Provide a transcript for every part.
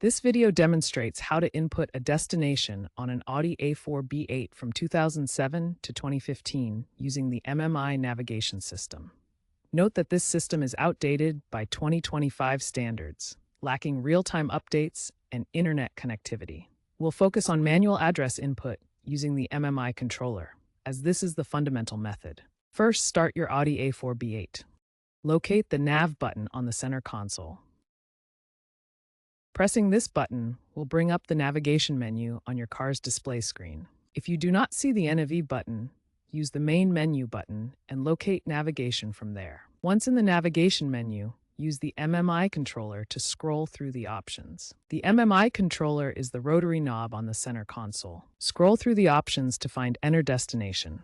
This video demonstrates how to input a destination on an Audi A4 B8 from 2007 to 2015 using the MMI navigation system. Note that this system is outdated by 2025 standards, lacking real-time updates and internet connectivity. We'll focus on manual address input using the MMI controller, as this is the fundamental method. First, start your Audi A4 B8. Locate the Nav button on the center console. Pressing this button will bring up the navigation menu on your car's display screen. If you do not see the NAV button, use the main menu button and locate navigation from there. Once in the navigation menu, use the MMI controller to scroll through the options. The MMI controller is the rotary knob on the center console. Scroll through the options to find Enter Destination.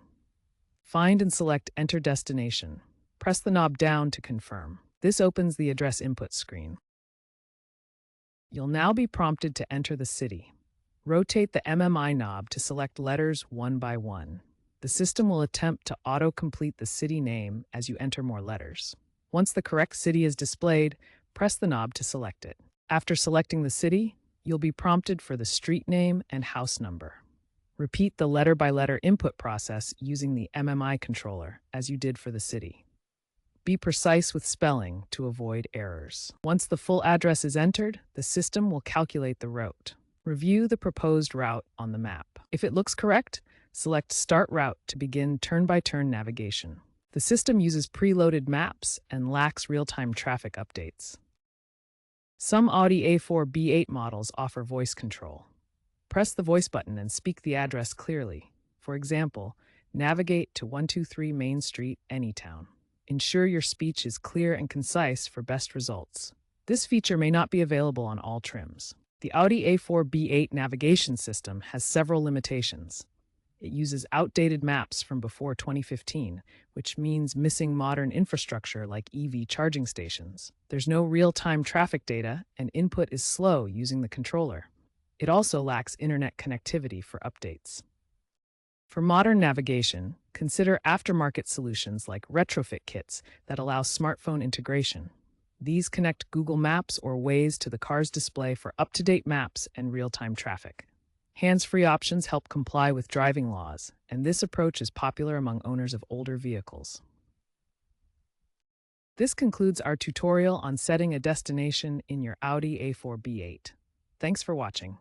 Find and select Enter Destination. Press the knob down to confirm. This opens the address input screen. You'll now be prompted to enter the city. Rotate the MMI knob to select letters one by one. The system will attempt to auto-complete the city name as you enter more letters. Once the correct city is displayed, press the knob to select it. After selecting the city, you'll be prompted for the street name and house number. Repeat the letter-by-letter input process using the MMI controller as you did for the city. Be precise with spelling to avoid errors. Once the full address is entered, the system will calculate the route. Review the proposed route on the map. If it looks correct, select Start Route to begin turn-by-turn navigation. The system uses preloaded maps and lacks real-time traffic updates. Some Audi A4 B8 models offer voice control. Press the voice button and speak the address clearly. For example, navigate to 123 Main Street, Anytown. Ensure your speech is clear and concise for best results. This feature may not be available on all trims. The Audi A4 B8 navigation system has several limitations. It uses outdated maps from before 2015, which means missing modern infrastructure like EV charging stations. There's no real-time traffic data, and input is slow using the controller. It also lacks internet connectivity for updates. For modern navigation, consider aftermarket solutions like retrofit kits that allow smartphone integration. These connect Google Maps or Waze to the car's display for up-to-date maps and real-time traffic. Hands-free options help comply with driving laws, and this approach is popular among owners of older vehicles. This concludes our tutorial on setting a destination in your Audi A4 B8. Thanks for watching.